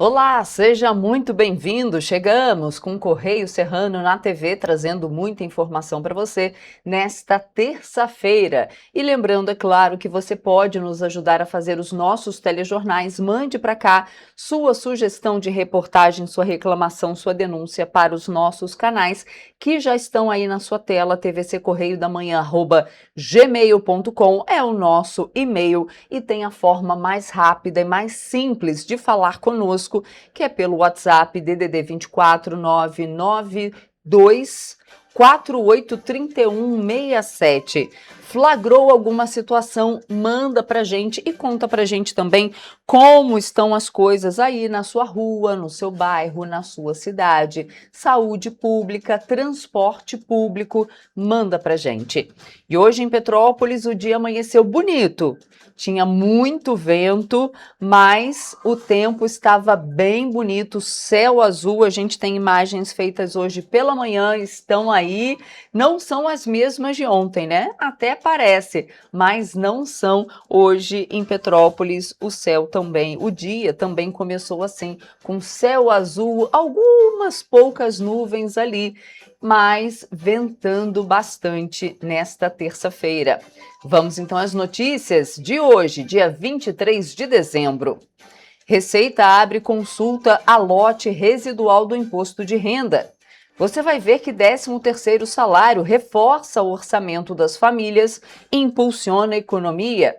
Olá, seja muito bem-vindo. Chegamos com o Correio Serrano na TV, trazendo muita informação para você nesta terça-feira. E lembrando, é claro, que você pode nos ajudar a fazer os nossos telejornais. Mande para cá sua sugestão de reportagem, sua reclamação, sua denúncia para os nossos canais, que já estão aí na sua tela, tvccorreiodamanhã@gmail.com é o nosso e-mail e tem a forma mais rápida e mais simples de falar conosco, que é pelo WhatsApp DDD 24 992 483167. Flagrou alguma situação, manda pra gente e conta pra gente também como estão as coisas aí na sua rua, no seu bairro, na sua cidade. Saúde pública, transporte público, manda pra gente. E hoje em Petrópolis o dia amanheceu bonito. Tinha muito vento, mas o tempo estava bem bonito, céu azul. A gente tem imagens feitas hoje pela manhã, estão aí. Não são as mesmas de ontem, né? Até parece, mas não são. Hoje em Petrópolis, o céu também, o dia também começou assim, com céu azul, algumas poucas nuvens ali, mas ventando bastante nesta terça-feira. Vamos então às notícias de hoje, dia 23 de dezembro. Receita abre consulta a lote residual do imposto de renda. Você vai ver que 13º salário reforça o orçamento das famílias e impulsiona a economia.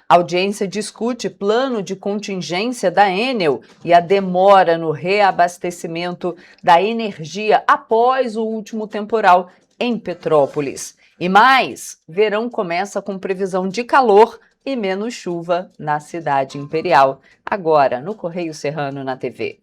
A audiência discute plano de contingência da Enel e a demora no reabastecimento da energia após o último temporal em Petrópolis. E mais, verão começa com previsão de calor e menos chuva na cidade imperial. Agora, no Correio Serrano na TV.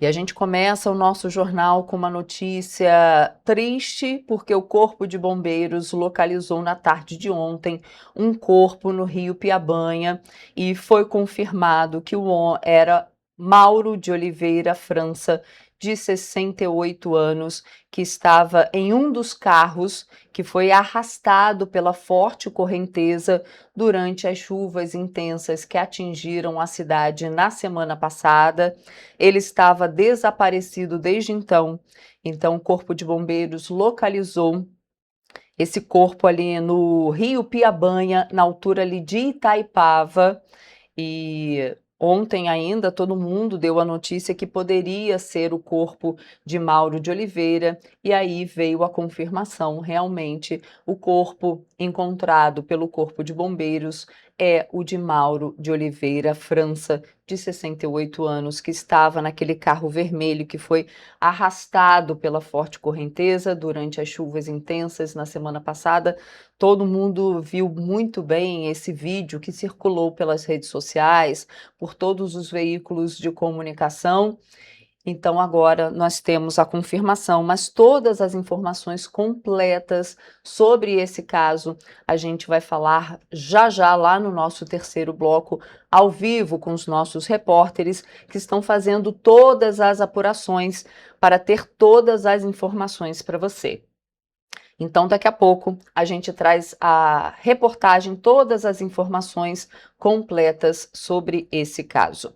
E a gente começa o nosso jornal com uma notícia triste, porque o Corpo de Bombeiros localizou na tarde de ontem um corpo no Rio Piabanha e foi confirmado que era Mauro de Oliveira França, de 68 anos, que estava em um dos carros que foi arrastado pela forte correnteza durante as chuvas intensas que atingiram a cidade na semana passada. Ele estava desaparecido desde então. Então, o Corpo de Bombeiros localizou esse corpo ali no Rio Piabanha, na altura ali de Itaipava, e ontem ainda todo mundo deu a notícia que poderia ser o corpo de Mauro de Oliveira, e aí veio a confirmação, realmente o corpo encontrado pelo Corpo de Bombeiros é o de Mauro de Oliveira França, de 68 anos, que estava naquele carro vermelho que foi arrastado pela forte correnteza durante as chuvas intensas na semana passada. Todo mundo viu muito bem esse vídeo que circulou pelas redes sociais, por todos os veículos de comunicação. Então, agora nós temos a confirmação, mas todas as informações completas sobre esse caso a gente vai falar já já lá no nosso terceiro bloco, ao vivo, com os nossos repórteres que estão fazendo todas as apurações para ter todas as informações para você. Então, daqui a pouco, a gente traz a reportagem, todas as informações completas sobre esse caso.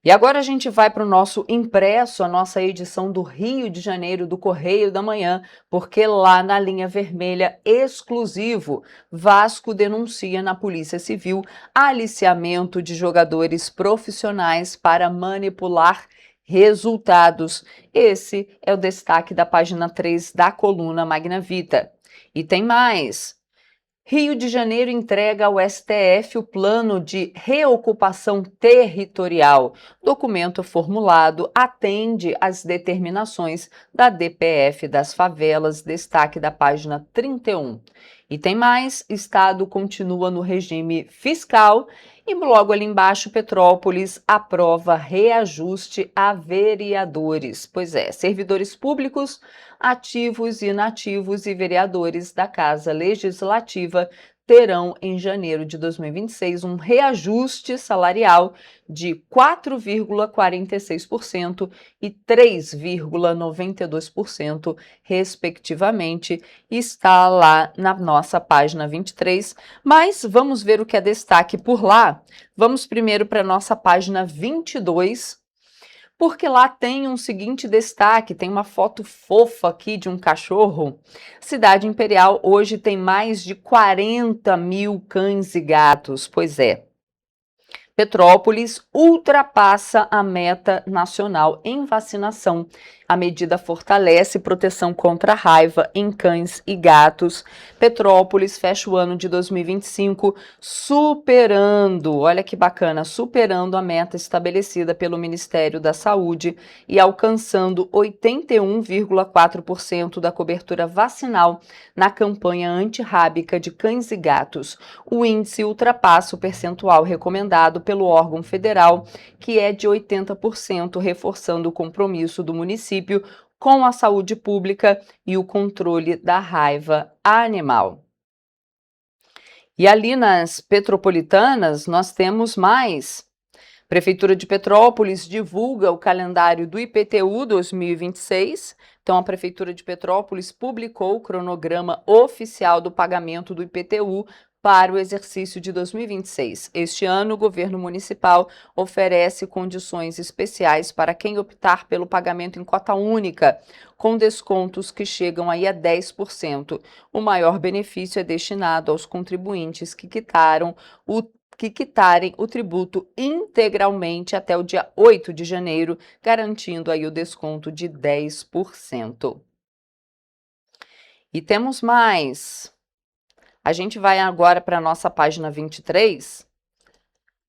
E agora a gente vai para o nosso impresso, a nossa edição do Rio de Janeiro do Correio da Manhã, porque lá na linha vermelha exclusivo, Vasco denuncia na Polícia Civil aliciamento de jogadores profissionais para manipular resultados. Esse é o destaque da página 3 da coluna Magna Vita. E tem mais. Rio de Janeiro entrega ao STF o plano de reocupação territorial. Documento formulado atende às determinações da DPF das favelas, destaque da página 31. E tem mais, Estado continua no regime fiscal e logo ali embaixo, Petrópolis aprova reajuste a vereadores. Pois é, servidores públicos, ativos e inativos e vereadores da Casa Legislativa terão em janeiro de 2026 um reajuste salarial de 4,46% e 3,92%, respectivamente. Está lá na nossa página 23, mas vamos ver o que é destaque por lá. Vamos primeiro para a nossa página 22, porque lá tem um seguinte destaque, tem uma foto fofa aqui de um cachorro. Cidade Imperial hoje tem mais de 40 mil cães e gatos, pois é. Petrópolis ultrapassa a meta nacional em vacinação. A medida fortalece proteção contra a raiva em cães e gatos. Petrópolis fecha o ano de 2025 superando, olha que bacana, superando a meta estabelecida pelo Ministério da Saúde e alcançando 81,4% da cobertura vacinal na campanha antirrábica de cães e gatos. O índice ultrapassa o percentual recomendado pelo órgão federal, que é de 80%, reforçando o compromisso do município com a saúde pública e o controle da raiva animal. E ali nas Petropolitanas nós temos mais. Prefeitura de Petrópolis divulga o calendário do IPTU 2026. Então, a Prefeitura de Petrópolis publicou o cronograma oficial do pagamento do IPTU para o exercício de 2026. Este ano, o governo municipal oferece condições especiais para quem optar pelo pagamento em cota única, com descontos que chegam aí a 10%. O maior benefício é destinado aos contribuintes que quitarem o tributo integralmente até o dia 8 de janeiro, garantindo aí o desconto de 10%. E temos mais. A gente vai agora para a nossa página 23,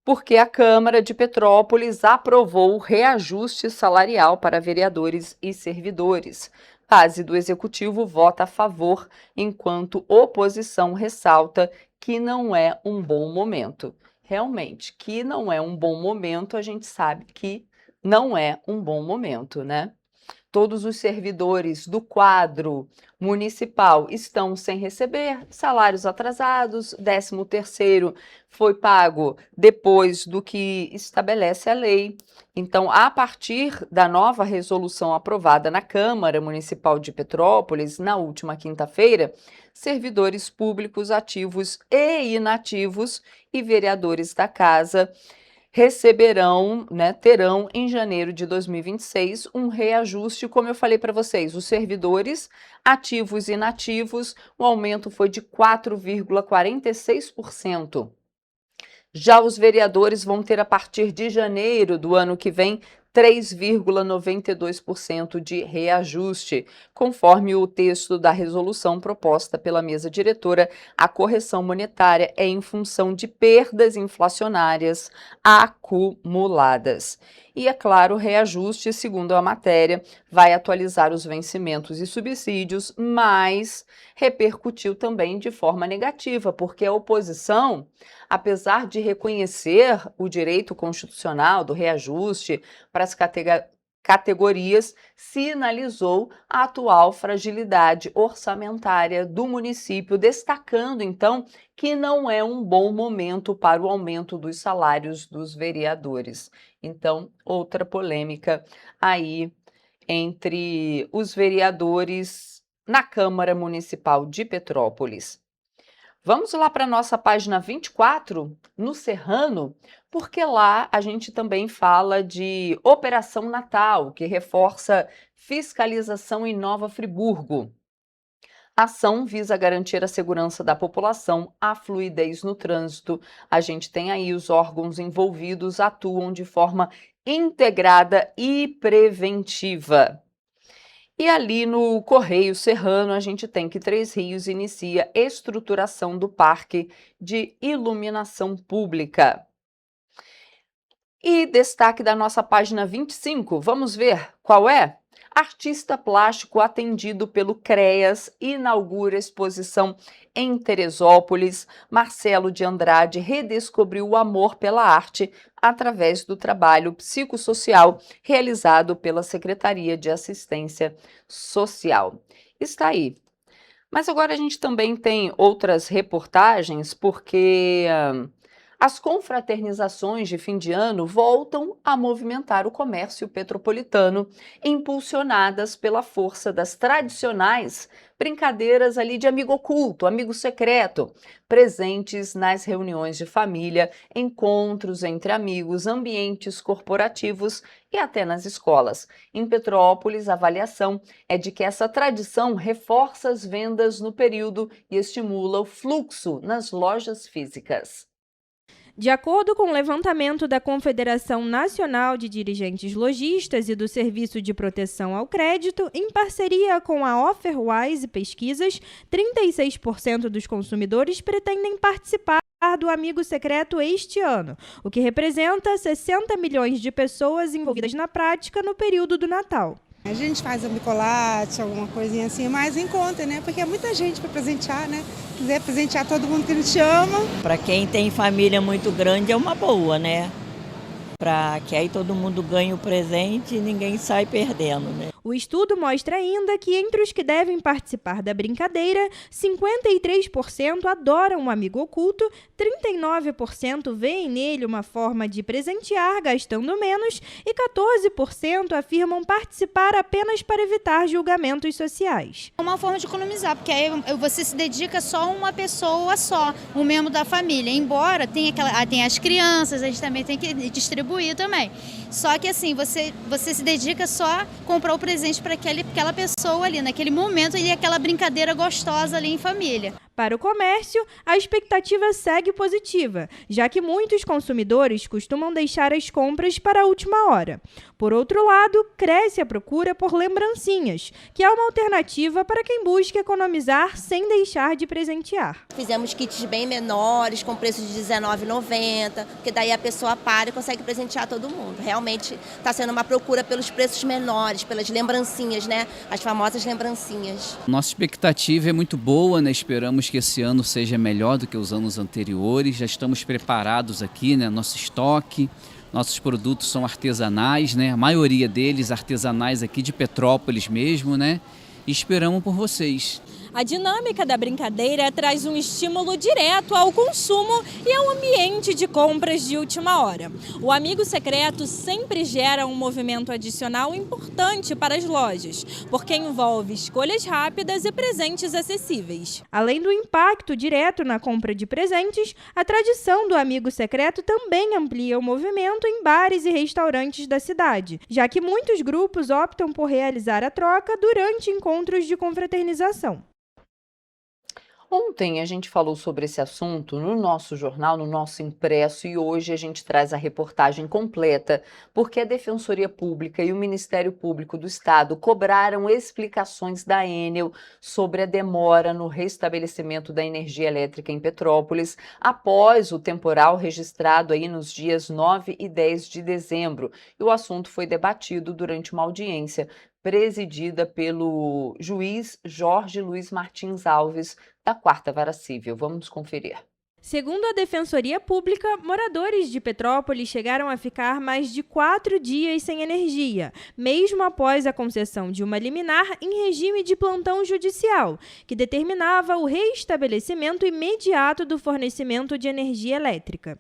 porque a Câmara de Petrópolis aprovou o reajuste salarial para vereadores e servidores. Base do Executivo vota a favor, enquanto oposição ressalta que não é um bom momento. Realmente, que não é um bom momento, a gente sabe que não é um bom momento, né? Todos os servidores do quadro municipal estão sem receber, salários atrasados, 13º foi pago depois do que estabelece a lei. Então, a partir da nova resolução aprovada na Câmara Municipal de Petrópolis, na última quinta-feira, servidores públicos ativos e inativos e vereadores da casa receberão, terão em janeiro de 2026 um reajuste, como eu falei para vocês, os servidores ativos e inativos, o aumento foi de 4,46%. Já os vereadores vão ter a partir de janeiro do ano que vem 3,92% de reajuste. Conforme o texto da resolução proposta pela mesa diretora, a correção monetária é em função de perdas inflacionárias acumuladas. E, é claro, o reajuste, segundo a matéria, vai atualizar os vencimentos e subsídios, mas repercutiu também de forma negativa, porque a oposição, apesar de reconhecer o direito constitucional do reajuste para as categorias, sinalizou a atual fragilidade orçamentária do município, destacando, então, que não é um bom momento para o aumento dos salários dos vereadores. Então, outra polêmica aí entre os vereadores na Câmara Municipal de Petrópolis. Vamos lá para a nossa página 24, no Serrano, porque lá a gente também fala de Operação Natal, que reforça fiscalização em Nova Friburgo. A ação visa garantir a segurança da população, a fluidez no trânsito. A gente tem aí os órgãos envolvidos atuam de forma integrada e preventiva. E ali no Correio Serrano, a gente tem que Três Rios inicia estruturação do parque de iluminação pública. E destaque da nossa página 25, vamos ver qual é? Artista plástico atendido pelo CREAS inaugura exposição em Teresópolis. Marcelo de Andrade redescobriu o amor pela arte através do trabalho psicossocial realizado pela Secretaria de Assistência Social. Está aí. Mas agora a gente também tem outras reportagens, porque as confraternizações de fim de ano voltam a movimentar o comércio petropolitano, impulsionadas pela força das tradicionais brincadeiras ali de amigo oculto, amigo secreto, presentes nas reuniões de família, encontros entre amigos, ambientes corporativos e até nas escolas. Em Petrópolis, a avaliação é de que essa tradição reforça as vendas no período e estimula o fluxo nas lojas físicas. De acordo com o levantamento da Confederação Nacional de Dirigentes Lojistas e do Serviço de Proteção ao Crédito, em parceria com a Offerwise Pesquisas, 36% dos consumidores pretendem participar do Amigo Secreto este ano, o que representa 60 milhões de pessoas envolvidas na prática no período do Natal. A gente faz um chocolate, alguma coisinha assim, mais em conta, né? Porque é muita gente para presentear, né? Quiser presentear todo mundo que a gente ama. Para quem tem família muito grande é uma boa, né? Para que aí todo mundo ganhe o presente e ninguém sai perdendo, né? O estudo mostra ainda que entre os que devem participar da brincadeira, 53% adoram um amigo oculto, 39% veem nele uma forma de presentear gastando menos e 14% afirmam participar apenas para evitar julgamentos sociais. É uma forma de economizar, porque aí você se dedica só a uma pessoa só, um membro da família. Embora tenha as crianças, a gente também tem que distribuir também. Só que assim, você se dedica só a comprar o presente para aquela pessoa ali, naquele momento, e aquela brincadeira gostosa ali em família. Para o comércio, a expectativa segue positiva, já que muitos consumidores costumam deixar as compras para a última hora. Por outro lado, cresce a procura por lembrancinhas, que é uma alternativa para quem busca economizar sem deixar de presentear. Fizemos kits bem menores, com preço de R$19,90, porque daí a pessoa para e consegue presentear todo mundo. Realmente está sendo uma procura pelos preços menores, pelas lembrancinhas, né? As famosas lembrancinhas. Nossa expectativa é muito boa, né? Esperamos que esse ano seja melhor do que os anos anteriores. Já estamos preparados aqui, né? Nosso estoque, nossos produtos são artesanais, né? A maioria deles artesanais aqui de Petrópolis mesmo, né? E esperamos por vocês. A dinâmica da brincadeira traz um estímulo direto ao consumo e ao ambiente de compras de última hora. O Amigo Secreto sempre gera um movimento adicional importante para as lojas, porque envolve escolhas rápidas e presentes acessíveis. Além do impacto direto na compra de presentes, a tradição do Amigo Secreto também amplia o movimento em bares e restaurantes da cidade, já que muitos grupos optam por realizar a troca durante encontros de confraternização. Ontem a gente falou sobre esse assunto no nosso jornal, no nosso impresso, e hoje a gente traz a reportagem completa, porque a Defensoria Pública e o Ministério Público do Estado cobraram explicações da Enel sobre a demora no restabelecimento da energia elétrica em Petrópolis após o temporal registrado aí nos dias 9 e 10 de dezembro. E o assunto foi debatido durante uma audiência presidida pelo juiz Jorge Luiz Martins Alves, da 4ª Vara Civil. Vamos conferir. Segundo a Defensoria Pública, moradores de Petrópolis chegaram a ficar mais de 4 dias sem energia, mesmo após a concessão de uma liminar em regime de plantão judicial, que determinava o reestabelecimento imediato do fornecimento de energia elétrica.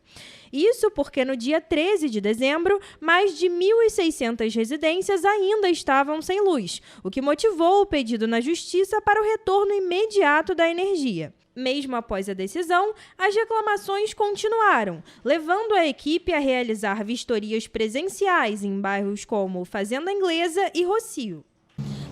Isso porque no dia 13 de dezembro, mais de 1.600 residências ainda estavam sem luz, o que motivou o pedido na Justiça para o retorno imediato da energia. Mesmo após a decisão, as reclamações continuaram, levando a equipe a realizar vistorias presenciais em bairros como Fazenda Inglesa e Rocio.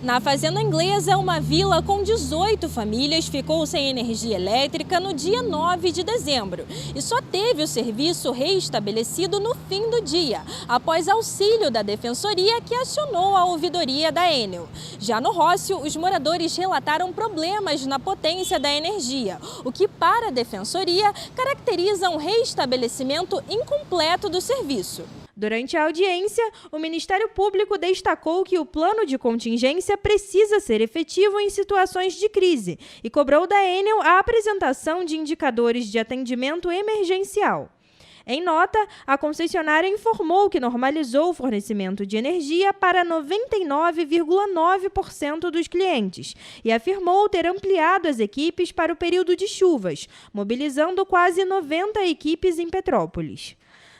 Na Fazenda Inglesa, uma vila com 18 famílias ficou sem energia elétrica no dia 9 de dezembro e só teve o serviço reestabelecido no fim do dia, após auxílio da Defensoria que acionou a ouvidoria da Enel. Já no Rócio, os moradores relataram problemas na potência da energia, o que para a Defensoria caracteriza um reestabelecimento incompleto do serviço. Durante a audiência, o Ministério Público destacou que o plano de contingência precisa ser efetivo em situações de crise e cobrou da Enel a apresentação de indicadores de atendimento emergencial. Em nota, a concessionária informou que normalizou o fornecimento de energia para 99,9% dos clientes e afirmou ter ampliado as equipes para o período de chuvas, mobilizando quase 90 equipes em Petrópolis.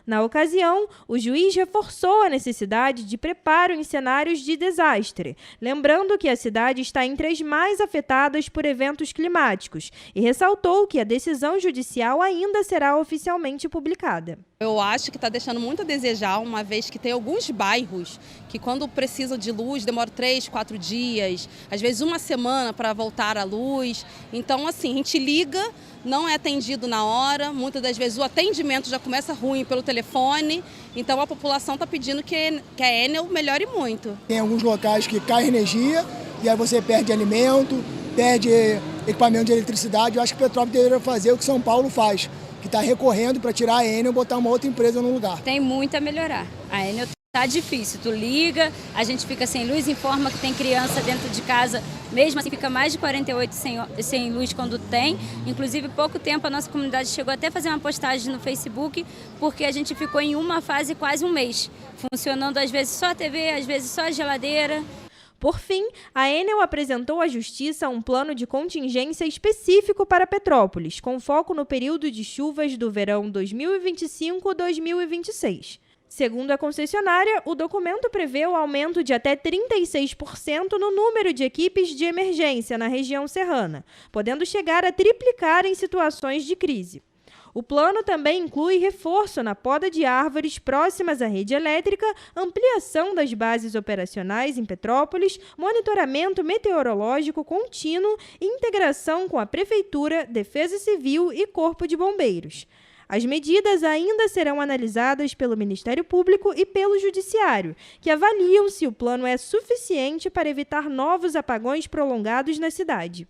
Na ocasião, o juiz reforçou a necessidade de preparo em cenários de desastre, lembrando que a cidade está entre as mais afetadas por eventos climáticos e ressaltou que a decisão judicial ainda será oficialmente publicada. Eu acho que está deixando muito a desejar, uma vez que tem alguns bairros que quando precisam de luz demora 3, 4 dias, às vezes uma semana para voltar à luz. Então, assim, a gente liga, não é atendido na hora, muitas das vezes o atendimento já começa ruim pelo telefone, então a população está pedindo que a Enel melhore muito. Tem alguns locais que cai energia e aí você perde alimento, perde equipamento de eletricidade. Eu acho que o Petrópolis deveria fazer o que São Paulo faz, que está recorrendo para tirar a Enel e botar uma outra empresa no lugar. Tem muito a melhorar. A Enel tá difícil, tu liga, a gente fica sem luz, informa que tem criança dentro de casa, mesmo assim fica mais de 48 sem luz quando tem. Inclusive, pouco tempo a nossa comunidade chegou até a fazer uma postagem no Facebook, porque a gente ficou em uma fase quase um mês, funcionando às vezes só a TV, às vezes só a geladeira. Por fim, a Enel apresentou à Justiça um plano de contingência específico para Petrópolis, com foco no período de chuvas do verão 2025-2026. Segundo a concessionária, o documento prevê o aumento de até 36% no número de equipes de emergência na região serrana, podendo chegar a triplicar em situações de crise. O plano também inclui reforço na poda de árvores próximas à rede elétrica, ampliação das bases operacionais em Petrópolis, monitoramento meteorológico contínuo e integração com a Prefeitura, Defesa Civil e Corpo de Bombeiros. As medidas ainda serão analisadas pelo Ministério Público e pelo Judiciário, que avaliam se o plano é suficiente para evitar novos apagões prolongados na cidade.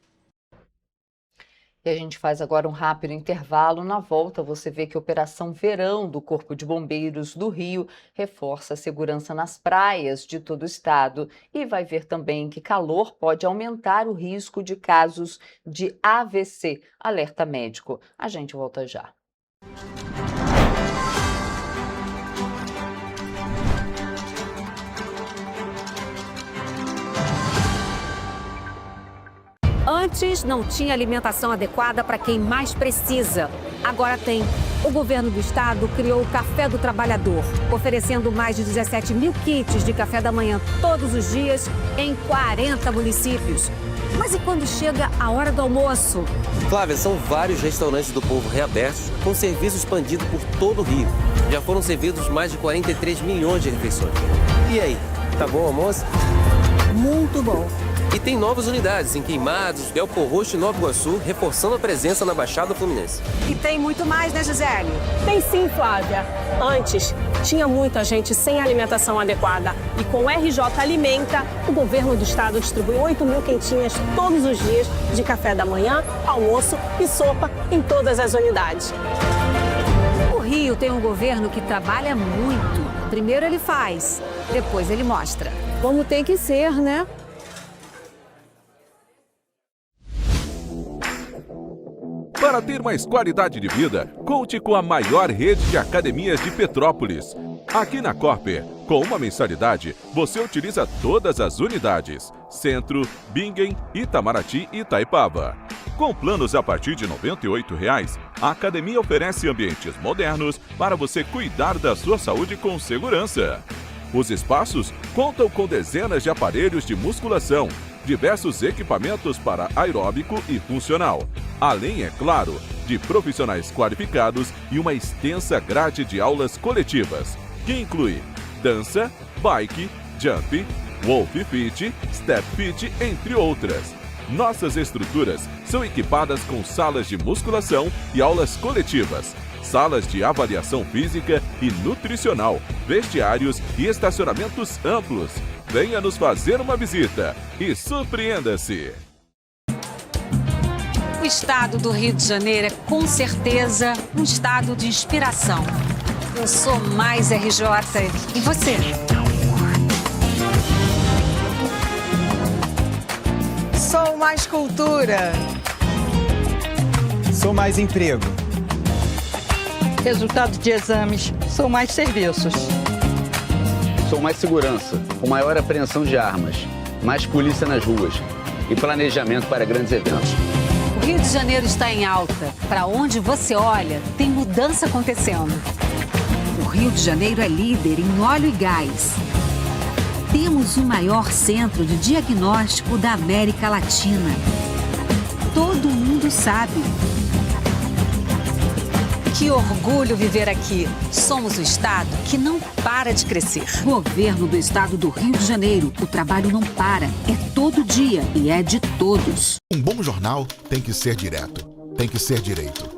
E a gente faz agora um rápido intervalo. Na volta, você vê que a Operação Verão do Corpo de Bombeiros do Rio reforça a segurança nas praias de todo o estado. E vai ver também que calor pode aumentar o risco de casos de AVC. Alerta médico. A gente volta já. Antes não tinha alimentação adequada para quem mais precisa. Agora tem. O governo do estado criou o Café do Trabalhador, oferecendo mais de 17 mil kits de café da manhã todos os dias em 40 municípios. Mas e quando chega a hora do almoço? Flávia, são vários restaurantes do povo reabertos com serviço expandido por todo o Rio. Já foram servidos mais de 43 milhões de refeições. E aí, tá bom o almoço? Muito bom. E tem novas unidades em Queimados, Belfor Roxo e Nova Iguaçu, reforçando a presença na Baixada Fluminense. E tem muito mais, né, Gisele? Tem sim, Flávia. Antes, tinha muita gente sem alimentação adequada. E com o RJ Alimenta, o governo do estado distribui 8 mil quentinhas todos os dias de café da manhã, almoço e sopa em todas as unidades. O Rio tem um governo que trabalha muito. Primeiro ele faz, depois ele mostra. Como tem que ser, né? Para ter mais qualidade de vida, conte com a maior rede de academias de Petrópolis. Aqui na Corper, com uma mensalidade, você utiliza todas as unidades: Centro, Bingen, Itamaraty e Itaipava. Com planos a partir de R$ 98,00, a academia oferece ambientes modernos para você cuidar da sua saúde com segurança. Os espaços contam com dezenas de aparelhos de musculação, diversos equipamentos para aeróbico e funcional, além, é claro, de profissionais qualificados e uma extensa grade de aulas coletivas, que inclui dança, bike, jump, wolf fit, step fit, entre outras. Nossas estruturas são equipadas com salas de musculação e aulas coletivas, salas de avaliação física e nutricional, vestiários e estacionamentos amplos. Venha nos fazer uma visita e surpreenda-se! O estado do Rio de Janeiro é, com certeza, um estado de inspiração. Eu sou mais RJ. E você? Sou mais cultura. Sou mais emprego. Resultado de exames, são mais serviços. Sou mais segurança, com maior apreensão de armas, mais polícia nas ruas e planejamento para grandes eventos. O Rio de Janeiro está em alta. Para onde você olha, tem mudança acontecendo. O Rio de Janeiro é líder em óleo e gás. Temos o maior centro de diagnóstico da América Latina. Todo mundo sabe. Que orgulho viver aqui. Somos o estado que não para de crescer. Governo do estado do Rio de Janeiro. O trabalho não para. É todo dia e é de todos. Um bom jornal tem que ser direto. Tem que ser direito.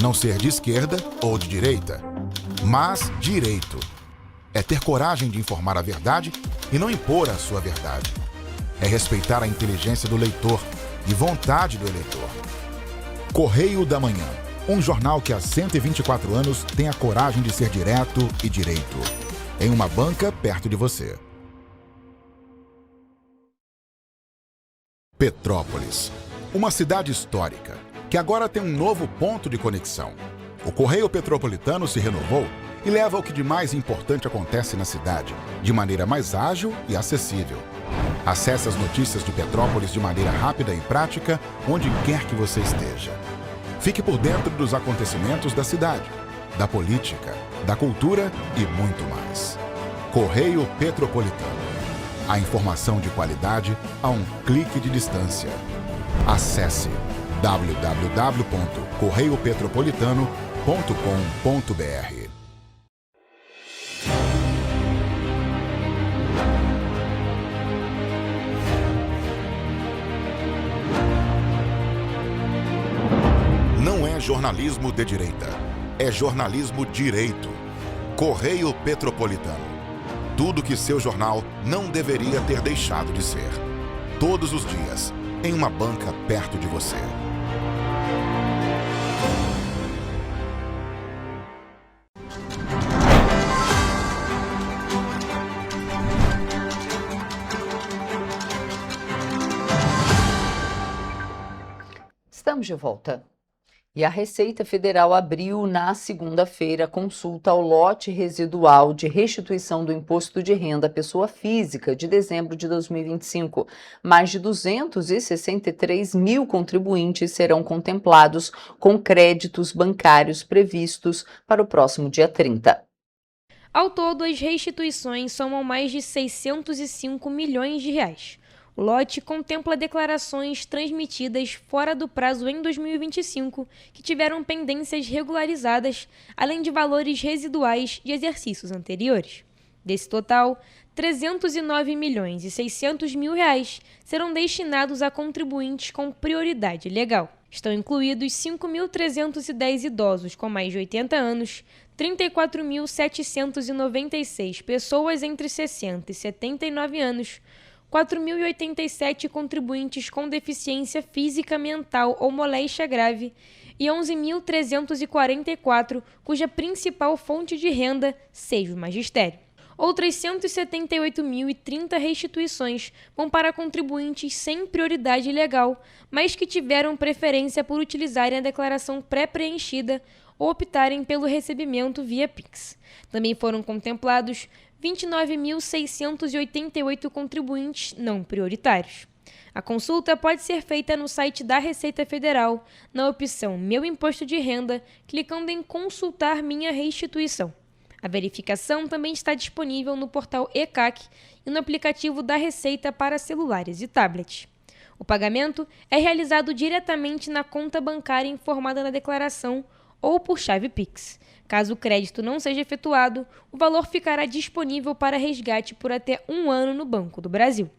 Não ser de esquerda ou de direita, mas direito. É ter coragem de informar a verdade e não impor a sua verdade. É respeitar a inteligência do leitor e vontade do eleitor. Correio da Manhã. Um jornal que há 124 anos tem a coragem de ser direto e direito. Em uma banca perto de você. Petrópolis. Uma cidade histórica que agora tem um novo ponto de conexão. O Correio Petropolitano se renovou e leva o que de mais importante acontece na cidade, de maneira mais ágil e acessível. Acesse as notícias de Petrópolis de maneira rápida e prática, onde quer que você esteja. Fique por dentro dos acontecimentos da cidade, da política, da cultura e muito mais. Correio Petropolitano. A informação de qualidade a um clique de distância. Acesse www.correiopetropolitano.com.br. Não é jornalismo de direita, é jornalismo direito. Correio Petropolitano. Tudo que seu jornal não deveria ter deixado de ser. Todos os dias, em uma banca perto de você. Estamos de volta. E a Receita Federal abriu na segunda-feira consulta ao lote residual de restituição do imposto de renda à pessoa física de dezembro de 2025. Mais de 263 mil contribuintes serão contemplados com créditos bancários previstos para o próximo dia 30. Ao todo, as restituições somam mais de 605 milhões de reais. O lote contempla declarações transmitidas fora do prazo em 2025 que tiveram pendências regularizadas, além de valores residuais de exercícios anteriores. Desse total, 309 milhões e 600 mil reais serão destinados a contribuintes com prioridade legal. Estão incluídos 5.310 idosos com mais de 80 anos, 34.796 pessoas entre 60 e 79 anos, 4.087 contribuintes com deficiência física, mental ou moléstia grave e 11.344 cuja principal fonte de renda seja o magistério. Outras 178.030 restituições vão para contribuintes sem prioridade legal, mas que tiveram preferência por utilizarem a declaração pré-preenchida ou optarem pelo recebimento via Pix. Também foram contemplados 29.688 contribuintes não prioritários. A consulta pode ser feita no site da Receita Federal, na opção Meu Imposto de Renda, clicando em Consultar Minha Restituição. A verificação também está disponível no portal ECAC e no aplicativo da Receita para celulares e tablets. O pagamento é realizado diretamente na conta bancária informada na declaração ou por chave Pix. Caso o crédito não seja efetuado, o valor ficará disponível para resgate por até 1 ano no Banco do Brasil.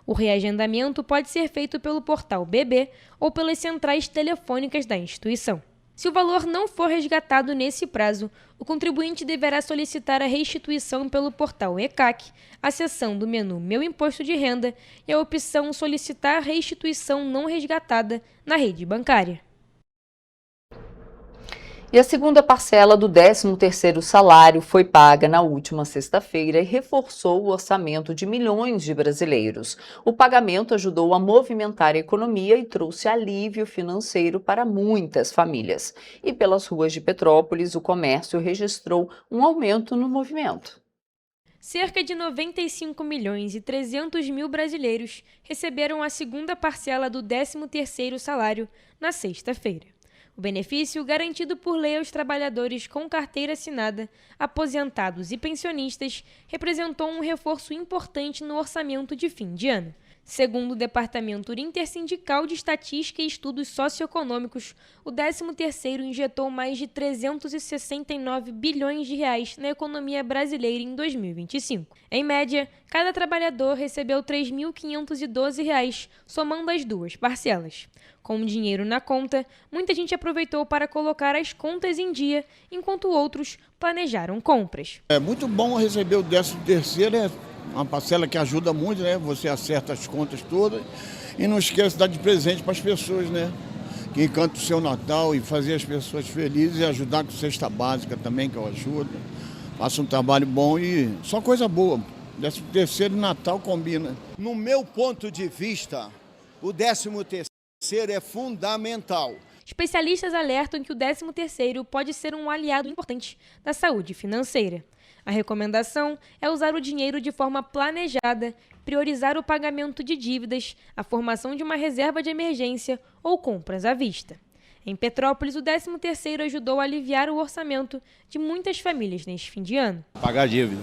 O reagendamento pode ser feito pelo portal BB ou pelas centrais telefônicas da instituição. Se o valor não for resgatado nesse prazo, o contribuinte deverá solicitar a restituição pelo portal ECAC, acessando o menu Meu Imposto de Renda e a opção Solicitar restituição não resgatada na rede bancária. E a segunda parcela do 13º salário foi paga na última sexta-feira e reforçou o orçamento de milhões de brasileiros. O pagamento ajudou a movimentar a economia e trouxe alívio financeiro para muitas famílias. E pelas ruas de Petrópolis, o comércio registrou um aumento no movimento. Cerca de 95 milhões e 300 mil brasileiros receberam a segunda parcela do 13º salário na sexta-feira. O benefício, garantido por lei aos trabalhadores com carteira assinada, aposentados e pensionistas, representou um reforço importante no orçamento de fim de ano. Segundo o Departamento Intersindical de Estatística e Estudos Socioeconômicos, o 13º injetou mais de 369 bilhões de reais na economia brasileira em 2025. Em média, cada trabalhador recebeu R$ 3.512, somando as duas parcelas. Com o dinheiro na conta, muita gente aproveitou para colocar as contas em dia, enquanto outros planejaram compras. É muito bom receber o 13º, né? Uma parcela que ajuda muito, né? Você acerta as contas todas e não esquece de dar de presente para as pessoas, né? Que encanta o seu Natal e fazer as pessoas felizes e ajudar com cesta básica também, que eu ajudo. Faço um trabalho bom e só coisa boa. 13º Natal combina. No meu ponto de vista, o 13º é fundamental. Especialistas alertam que o 13º pode ser um aliado importante da saúde financeira. A recomendação é usar o dinheiro de forma planejada, priorizar o pagamento de dívidas, a formação de uma reserva de emergência ou compras à vista. Em Petrópolis, o 13º ajudou a aliviar o orçamento de muitas famílias neste fim de ano. Pagar dívida,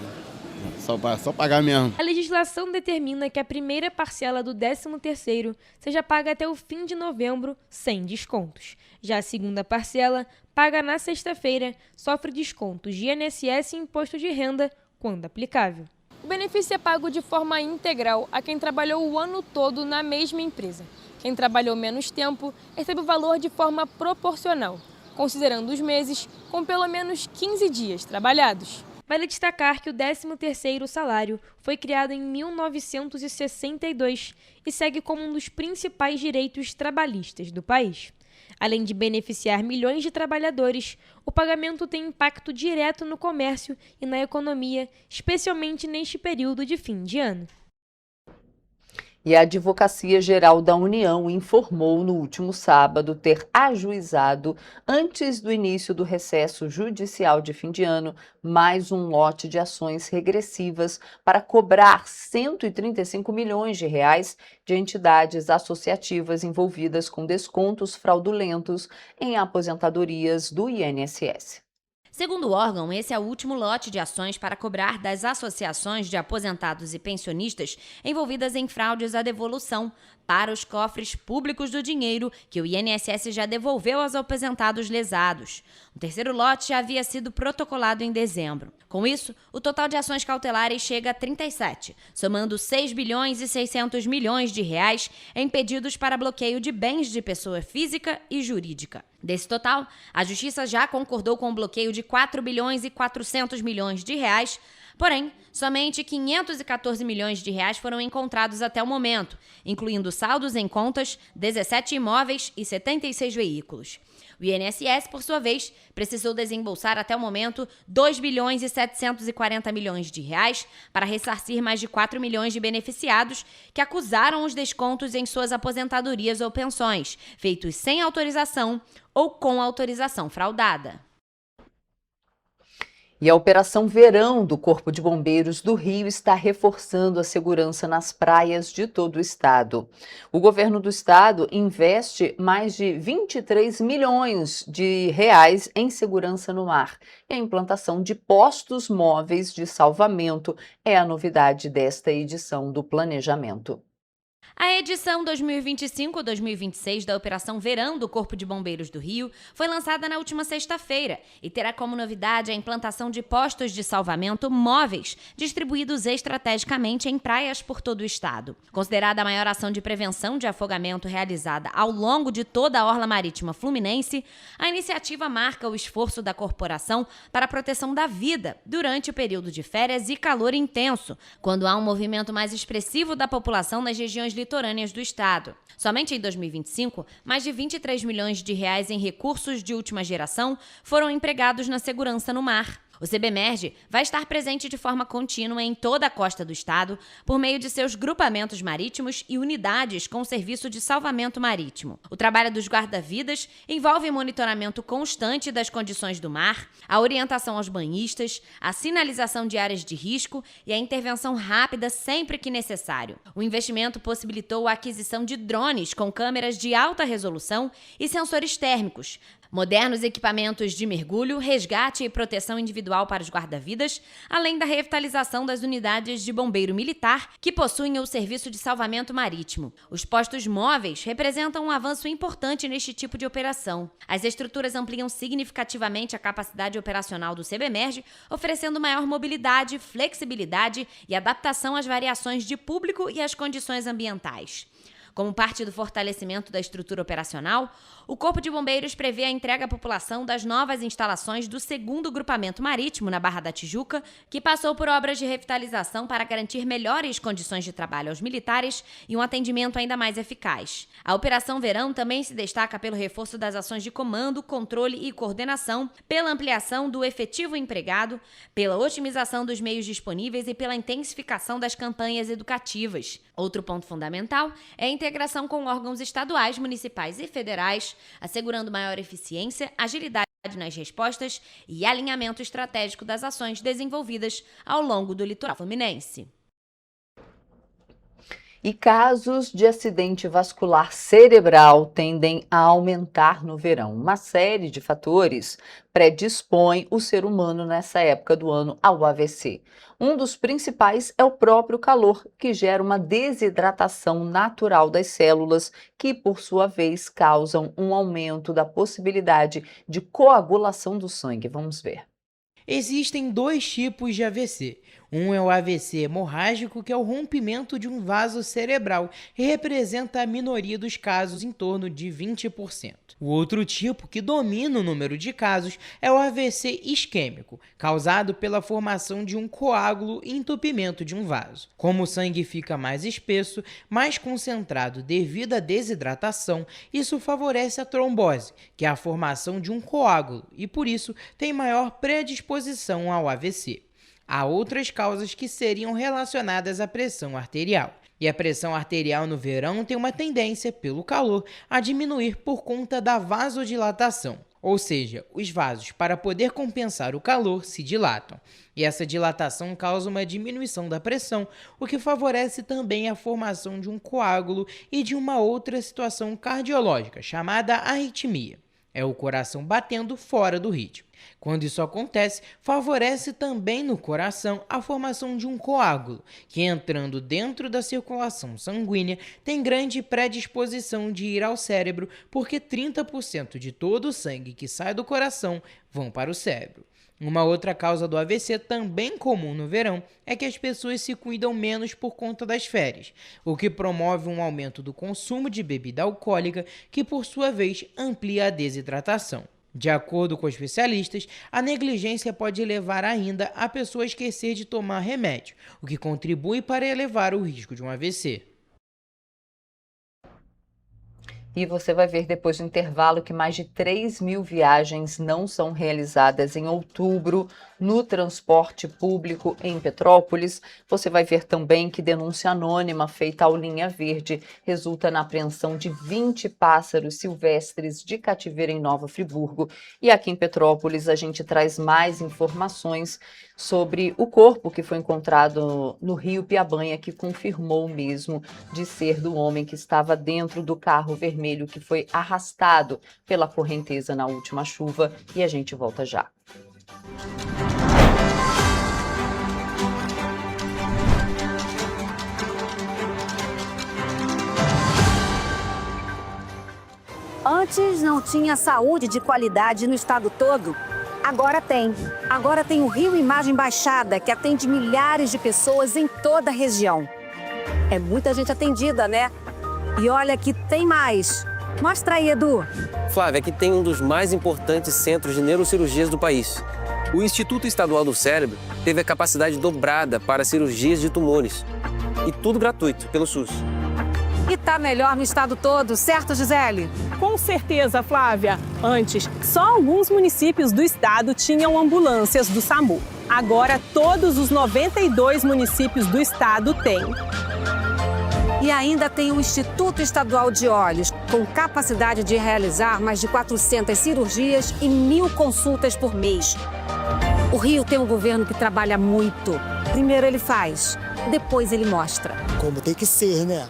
só pagar mesmo. A legislação determina que a primeira parcela do 13º seja paga até o fim de novembro, sem descontos. Já a segunda parcela, paga na sexta-feira, sofre descontos de INSS e imposto de renda, quando aplicável. O benefício é pago de forma integral a quem trabalhou o ano todo na mesma empresa. Quem trabalhou menos tempo recebe o valor de forma proporcional, considerando os meses com pelo menos 15 dias trabalhados. Vale destacar que o 13º salário foi criado em 1962 e segue como um dos principais direitos trabalhistas do país. Além de beneficiar milhões de trabalhadores, o pagamento tem impacto direto no comércio e na economia, especialmente neste período de fim de ano. E a Advocacia Geral da União informou no último sábado ter ajuizado, antes do início do recesso judicial de fim de ano, mais um lote de ações regressivas para cobrar 135 milhões de reais de entidades associativas envolvidas com descontos fraudulentos em aposentadorias do INSS. Segundo o órgão, esse é o último lote de ações para cobrar das associações de aposentados e pensionistas envolvidas em fraudes à devolução para os cofres públicos do dinheiro que o INSS já devolveu aos aposentados lesados. O terceiro lote já havia sido protocolado em dezembro. Com isso, o total de ações cautelares chega a 37, somando 6 bilhões e 600 milhões de reais em pedidos para bloqueio de bens de pessoa física e jurídica. Desse total, a Justiça já concordou com o bloqueio de 4 bilhões e 400 milhões de reais, porém, somente 514 milhões de reais foram encontrados até o momento, incluindo saldos em contas, 17 imóveis e 76 veículos. O INSS, por sua vez, precisou desembolsar até o momento 2 bilhões e 740 milhões de reais para ressarcir mais de 4 milhões de beneficiados que acusaram os descontos em suas aposentadorias ou pensões, feitos sem autorização ou com autorização fraudada. E a Operação Verão do Corpo de Bombeiros do Rio está reforçando a segurança nas praias de todo o estado. O governo do estado investe mais de 23 milhões de reais em segurança no mar. E a implantação de postos móveis de salvamento é a novidade desta edição do planejamento. A edição 2025-2026 da Operação Verão do Corpo de Bombeiros do Rio foi lançada na última sexta-feira e terá como novidade a implantação de postos de salvamento móveis, distribuídos estrategicamente em praias por todo o estado. Considerada a maior ação de prevenção de afogamento realizada ao longo de toda a orla marítima fluminense, a iniciativa marca o esforço da corporação para a proteção da vida durante o período de férias e calor intenso, quando há um movimento mais expressivo da população nas regiões litorâneas do estado. Somente em 2025, mais de 23 milhões de reais em recursos de última geração foram empregados na segurança no mar. O CBMERG vai estar presente de forma contínua em toda a costa do estado por meio de seus grupamentos marítimos e unidades com serviço de salvamento marítimo. O trabalho dos guarda-vidas envolve monitoramento constante das condições do mar, a orientação aos banhistas, a sinalização de áreas de risco e a intervenção rápida sempre que necessário. O investimento possibilitou a aquisição de drones com câmeras de alta resolução e sensores térmicos, modernos equipamentos de mergulho, resgate e proteção individual para os guarda-vidas, além da revitalização das unidades de bombeiro militar que possuem o serviço de salvamento marítimo. Os postos móveis representam um avanço importante neste tipo de operação. As estruturas ampliam significativamente a capacidade operacional do CBMERG, oferecendo maior mobilidade, flexibilidade e adaptação às variações de público e às condições ambientais. Como parte do fortalecimento da estrutura operacional, o Corpo de Bombeiros prevê a entrega à população das novas instalações do 2º Grupamento Marítimo na Barra da Tijuca, que passou por obras de revitalização para garantir melhores condições de trabalho aos militares e um atendimento ainda mais eficaz. A Operação Verão também se destaca pelo reforço das ações de comando, controle e coordenação, pela ampliação do efetivo empregado, pela otimização dos meios disponíveis e pela intensificação das campanhas educativas. Outro ponto fundamental é a integração com órgãos estaduais, municipais e federais, assegurando maior eficiência, agilidade nas respostas e alinhamento estratégico das ações desenvolvidas ao longo do litoral fluminense. E casos de acidente vascular cerebral tendem a aumentar no verão. Uma série de fatores predispõe o ser humano nessa época do ano ao AVC. Um dos principais é o próprio calor, que gera uma desidratação natural das células, que por sua vez causam um aumento da possibilidade de coagulação do sangue. Vamos ver. Existem 2 tipos de AVC. Um é o AVC hemorrágico, que é o rompimento de um vaso cerebral e representa a minoria dos casos, em torno de 20%. O outro tipo, que domina o número de casos, é o AVC isquêmico, causado pela formação de um coágulo e entupimento de um vaso. Como o sangue fica mais espesso, mais concentrado devido à desidratação, isso favorece a trombose, que é a formação de um coágulo, e por isso tem maior predisposição ao AVC. Há outras causas que seriam relacionadas à pressão arterial. E a pressão arterial no verão tem uma tendência, pelo calor, a diminuir por conta da vasodilatação. Ou seja, os vasos, para poder compensar o calor, se dilatam. E essa dilatação causa uma diminuição da pressão, o que favorece também a formação de um coágulo e de uma outra situação cardiológica, chamada arritmia. É o coração batendo fora do ritmo. Quando isso acontece, favorece também no coração a formação de um coágulo, que entrando dentro da circulação sanguínea tem grande predisposição de ir ao cérebro, porque 30% de todo o sangue que sai do coração vão para o cérebro. Uma outra causa do AVC também comum no verão é que as pessoas se cuidam menos por conta das férias, o que promove um aumento do consumo de bebida alcoólica, que por sua vez amplia a desidratação. De acordo com especialistas, a negligência pode levar ainda a pessoa a esquecer de tomar remédio, o que contribui para elevar o risco de um AVC. E você vai ver depois do intervalo que mais de 3.000 viagens não são realizadas em outubro no transporte público em Petrópolis. Você vai ver também que denúncia anônima feita ao Linha Verde resulta na apreensão de 20 pássaros silvestres de cativeiro em Nova Friburgo. E aqui em Petrópolis a gente traz mais informações sobre o corpo que foi encontrado no Rio Piabanha, que confirmou mesmo de ser do homem que estava dentro do carro vermelho que foi arrastado pela correnteza na última chuva. E a gente volta já. Antes não tinha saúde de qualidade no estado todo. Agora tem. Agora tem o Rio Imagem Baixada, que atende milhares de pessoas em toda a região. É muita gente atendida, né? E olha que tem mais. Mostra aí, Edu. Flávia, aqui tem um dos mais importantes centros de neurocirurgias do país. O Instituto Estadual do Cérebro teve a capacidade dobrada para cirurgias de tumores. E tudo gratuito, pelo SUS. E tá melhor no estado todo, certo, Gisele? Com certeza, Flávia. Antes, só alguns municípios do estado tinham ambulâncias do SAMU. Agora, todos os 92 municípios do estado têm. E ainda tem o Instituto Estadual de Olhos, com capacidade de realizar mais de 400 cirurgias e 1.000 consultas por mês. O Rio tem um governo que trabalha muito. Primeiro ele faz, depois ele mostra. Como tem que ser, né?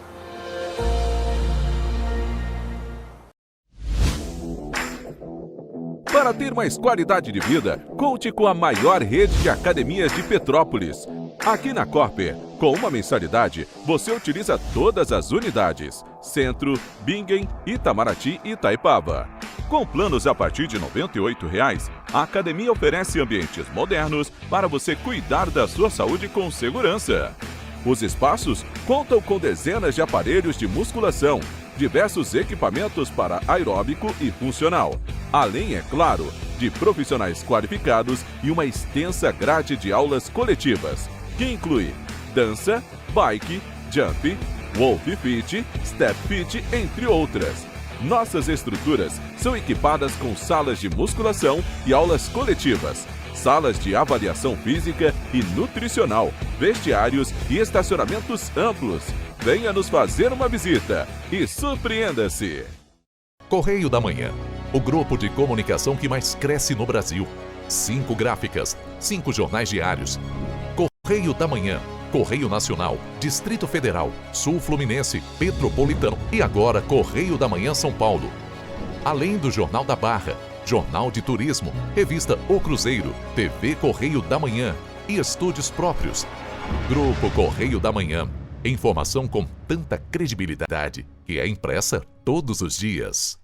Para ter mais qualidade de vida, conte com a maior rede de academias de Petrópolis. Aqui na Corper, com uma mensalidade, você utiliza todas as unidades: Centro, Bingen, Itamaraty e Itaipava. Com planos a partir de R$ 98,00, a academia oferece ambientes modernos para você cuidar da sua saúde com segurança. Os espaços contam com dezenas de aparelhos de musculação, diversos equipamentos para aeróbico e funcional, além, é claro, de profissionais qualificados e uma extensa grade de aulas coletivas, que inclui dança, bike, jump, wolf fit, step fit, entre outras. Nossas estruturas são equipadas com salas de musculação e aulas coletivas, salas de avaliação física e nutricional, vestiários e estacionamentos amplos. Venha nos fazer uma visita e surpreenda-se! Correio da Manhã, o grupo de comunicação que mais cresce no Brasil. 5 gráficas, 5 jornais diários. Correio da Manhã, Correio Nacional, Distrito Federal, Sul Fluminense, Petropolitano e agora Correio da Manhã São Paulo. Além do Jornal da Barra, Jornal de Turismo, Revista O Cruzeiro, TV Correio da Manhã e estúdios próprios. Grupo Correio da Manhã. Informação com tanta credibilidade que é impressa todos os dias.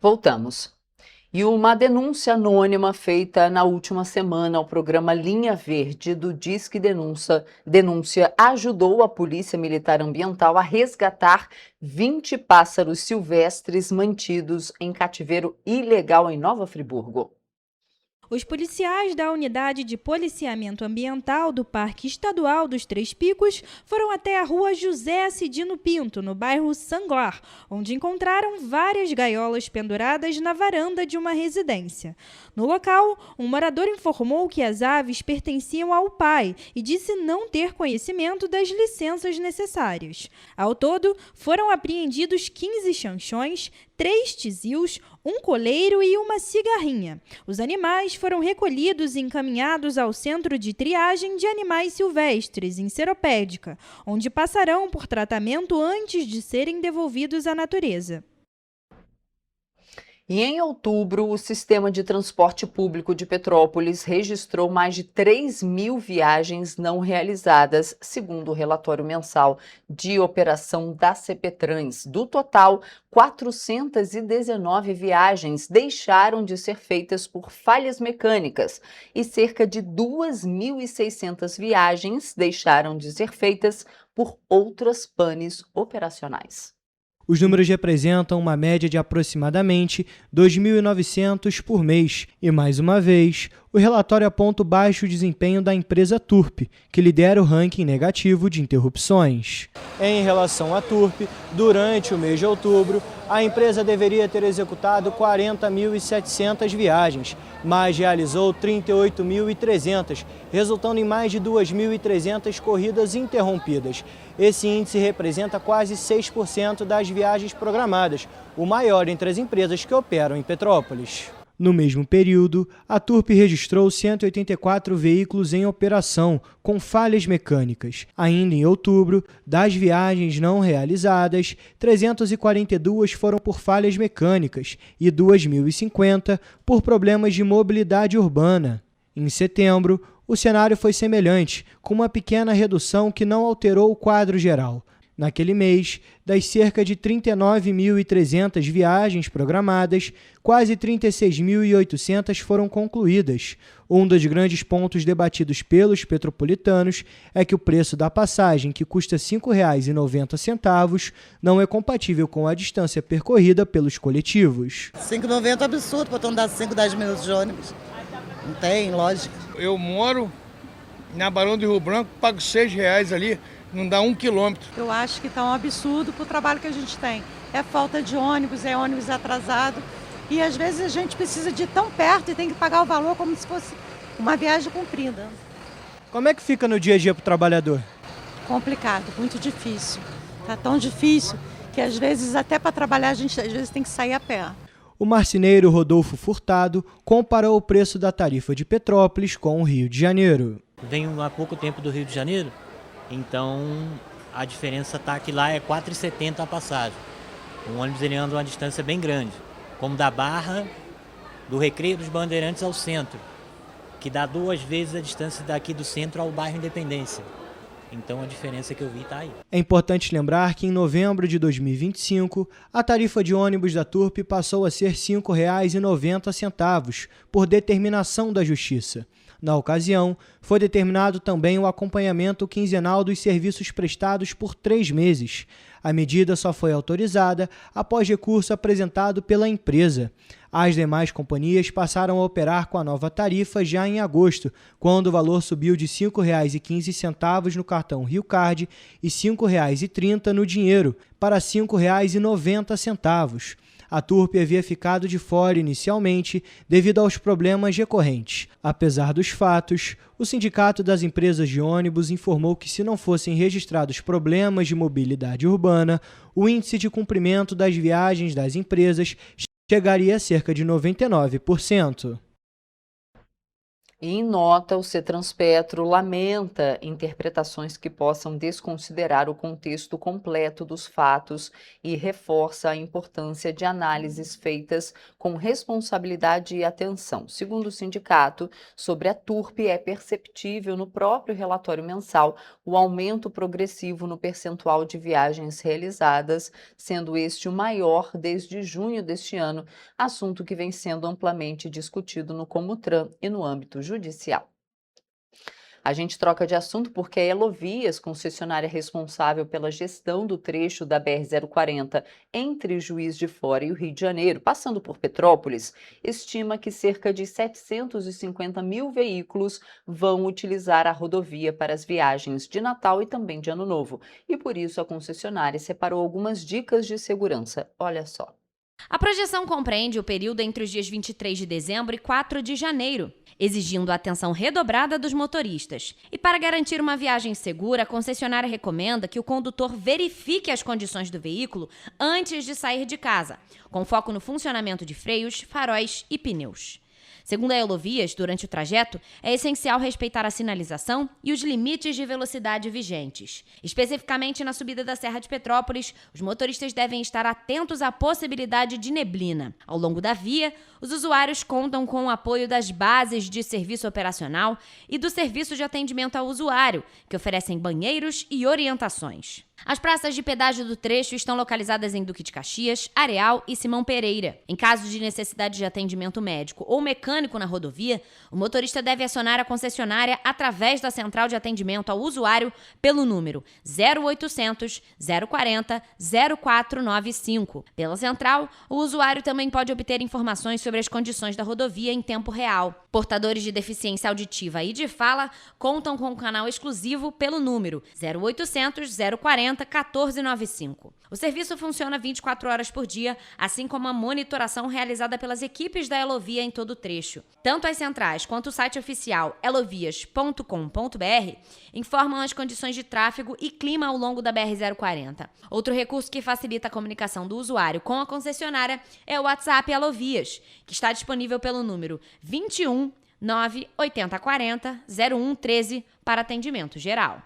Voltamos. E uma denúncia anônima feita na última semana ao programa Linha Verde do Disque Denúncia ajudou a Polícia Militar Ambiental a resgatar 20 pássaros silvestres mantidos em cativeiro ilegal em Nova Friburgo. Os policiais da Unidade de Policiamento Ambiental do Parque Estadual dos Três Picos foram até a rua José Cidino Pinto, no bairro Sanglar, onde encontraram várias gaiolas penduradas na varanda de uma residência. No local, um morador informou que as aves pertenciam ao pai e disse não ter conhecimento das licenças necessárias. Ao todo, foram apreendidos 15 chanchões, 3 tizios, um coleiro e uma cigarrinha. Os animais foram recolhidos e encaminhados ao Centro de Triagem de Animais Silvestres, em Seropédica, onde passarão por tratamento antes de serem devolvidos à natureza. E em outubro, o Sistema de Transporte Público de Petrópolis registrou mais de 3.000 viagens não realizadas, segundo o relatório mensal de operação da CPTrans. Do total, 419 viagens deixaram de ser feitas por falhas mecânicas e cerca de 2.600 viagens deixaram de ser feitas por outras panes operacionais. Os números representam uma média de aproximadamente 2.900 por mês. E, mais uma vez, o relatório aponta o baixo desempenho da empresa Turp, que lidera o ranking negativo de interrupções. Em relação à Turp, durante o mês de outubro, a empresa deveria ter executado 40.700 viagens, mas realizou 38.300, resultando em mais de 2.300 corridas interrompidas. Esse índice representa quase 6% das viagens programadas, o maior entre as empresas que operam em Petrópolis. No mesmo período, a Turp registrou 184 veículos em operação, com falhas mecânicas. Ainda em outubro, das viagens não realizadas, 342 foram por falhas mecânicas e 2.050 por problemas de mobilidade urbana. Em setembro, o cenário foi semelhante, com uma pequena redução que não alterou o quadro geral. Naquele mês, das cerca de 39.300 viagens programadas, quase 36.800 foram concluídas. Um dos grandes pontos debatidos pelos petropolitanos é que o preço da passagem, que custa R$ 5,90, não é compatível com a distância percorrida pelos coletivos. R$ 5,90 é absurdo para tu andar 5, 10 minutos de ônibus. Não tem lógica. Eu moro na Barão de Rio Branco, pago R$ 6 ali. Não dá 1 quilômetro. Eu acho que está um absurdo para o trabalho que a gente tem. É falta de ônibus, é ônibus atrasado. E às vezes a gente precisa de ir tão perto e tem que pagar o valor como se fosse uma viagem comprida. Como é que fica no dia a dia para o trabalhador? Complicado, muito difícil. Está tão difícil que às vezes até para trabalhar a gente às vezes tem que sair a pé. O marceneiro Rodolfo Furtado comparou o preço da tarifa de Petrópolis com o Rio de Janeiro. Venho há pouco tempo do Rio de Janeiro. Então, a diferença está que lá é R$ 4,70 a passagem. O ônibus ele anda uma distância bem grande, como da Barra, do Recreio dos Bandeirantes ao centro, que dá 2 vezes a distância daqui do centro ao bairro Independência. Então, a diferença que eu vi está aí. É importante lembrar que em novembro de 2025, a tarifa de ônibus da Turp passou a ser R$ 5,90 por determinação da Justiça. Na ocasião, foi determinado também o acompanhamento quinzenal dos serviços prestados por 3 meses. A medida só foi autorizada após recurso apresentado pela empresa. As demais companhias passaram a operar com a nova tarifa já em agosto, quando o valor subiu de R$ 5,15 no cartão Rio Card e R$ 5,30 no dinheiro, para R$ 5,90. A Turp havia ficado de fora inicialmente devido aos problemas recorrentes. Apesar dos fatos, o Sindicato das Empresas de Ônibus informou que, se não fossem registrados problemas de mobilidade urbana, o índice de cumprimento das viagens das empresas chegaria a cerca de 99%. Em nota, o Cetranspetro lamenta interpretações que possam desconsiderar o contexto completo dos fatos e reforça a importância de análises feitas com responsabilidade e atenção. Segundo o sindicato, sobre a Turp é perceptível no próprio relatório mensal o aumento progressivo no percentual de viagens realizadas, sendo este o maior desde junho deste ano, assunto que vem sendo amplamente discutido no Comutran e no âmbito judicial. A gente troca de assunto porque a Elovias, concessionária responsável pela gestão do trecho da BR-040 entre Juiz de Fora e o Rio de Janeiro, passando por Petrópolis, estima que cerca de 750 mil veículos vão utilizar a rodovia para as viagens de Natal e também de Ano Novo. E por isso a concessionária separou algumas dicas de segurança. Olha só. A projeção compreende o período entre os dias 23 de dezembro e 4 de janeiro, exigindo a atenção redobrada dos motoristas. E para garantir uma viagem segura, a concessionária recomenda que o condutor verifique as condições do veículo antes de sair de casa, com foco no funcionamento de freios, faróis e pneus. Segundo a Elovias, durante o trajeto, é essencial respeitar a sinalização e os limites de velocidade vigentes. Especificamente na subida da Serra de Petrópolis, os motoristas devem estar atentos à possibilidade de neblina. Ao longo da via, os usuários contam com o apoio das bases de serviço operacional e do serviço de atendimento ao usuário, que oferecem banheiros e orientações. As praças de pedágio do trecho estão localizadas em Duque de Caxias, Areal e Simão Pereira. Em caso de necessidade de atendimento médico ou mecânico na rodovia, o motorista deve acionar a concessionária através da central de atendimento ao usuário pelo número 0800 040 0495. Pela central, o usuário também pode obter informações sobre as condições da rodovia em tempo real. Portadores de deficiência auditiva e de fala contam com um canal exclusivo pelo número 0800 040 1495. O serviço funciona 24 horas por dia, assim como a monitoração realizada pelas equipes da Elovia em todo o trecho. Tanto as centrais quanto o site oficial elovias.com.br informam as condições de tráfego e clima ao longo da BR-040. Outro recurso que facilita a comunicação do usuário com a concessionária é o WhatsApp Elovias, que está disponível pelo número 21 98040 0113 para atendimento geral.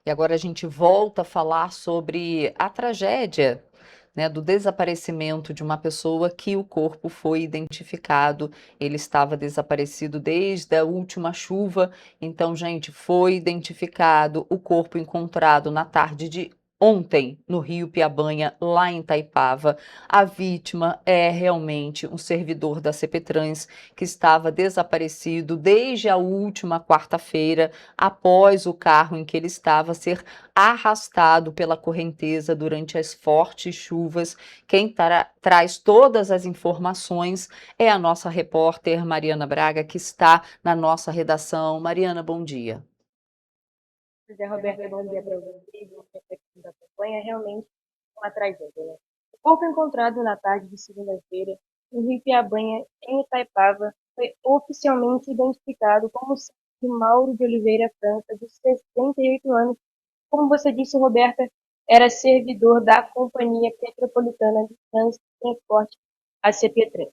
E agora a gente volta a falar sobre a tragédia, né, do desaparecimento de uma pessoa que o corpo foi identificado. Ele estava desaparecido desde a última chuva. Então, gente, foi identificado o corpo encontrado na tarde de ontem, no Rio Piabanha, lá em Itaipava. A vítima é realmente um servidor da CPTrans que estava desaparecido desde a última quarta-feira, após o carro em que ele estava ser arrastado pela correnteza durante as fortes chuvas. Quem traz todas as informações é a nossa repórter Mariana Braga, que está na nossa redação. Mariana, bom dia. José Roberto, bom dia para vocês. A da campanha é realmente uma tragédia, né? O corpo encontrado na tarde de segunda-feira no Rio Piabanha, em Itaipava, foi oficialmente identificado como de Mauro de Oliveira França, de 68 anos. Como você disse, Roberta, era servidor da Companhia Petropolitana de Trânsito e Transporte, a CPTrans.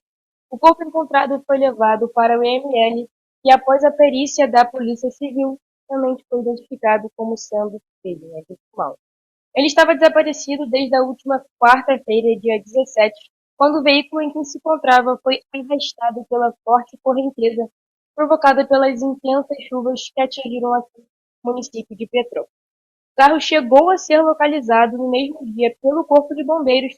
O corpo encontrado foi levado para o IML e, após a perícia da Polícia Civil, também foi identificado como sendo ele, né, Mauro. Ele estava desaparecido desde a última quarta-feira, dia 17, quando o veículo em que se encontrava foi arrastado pela forte correnteza provocada pelas intensas chuvas que atingiram aqui no município de Petrópolis. O carro chegou a ser localizado no mesmo dia pelo Corpo de Bombeiros,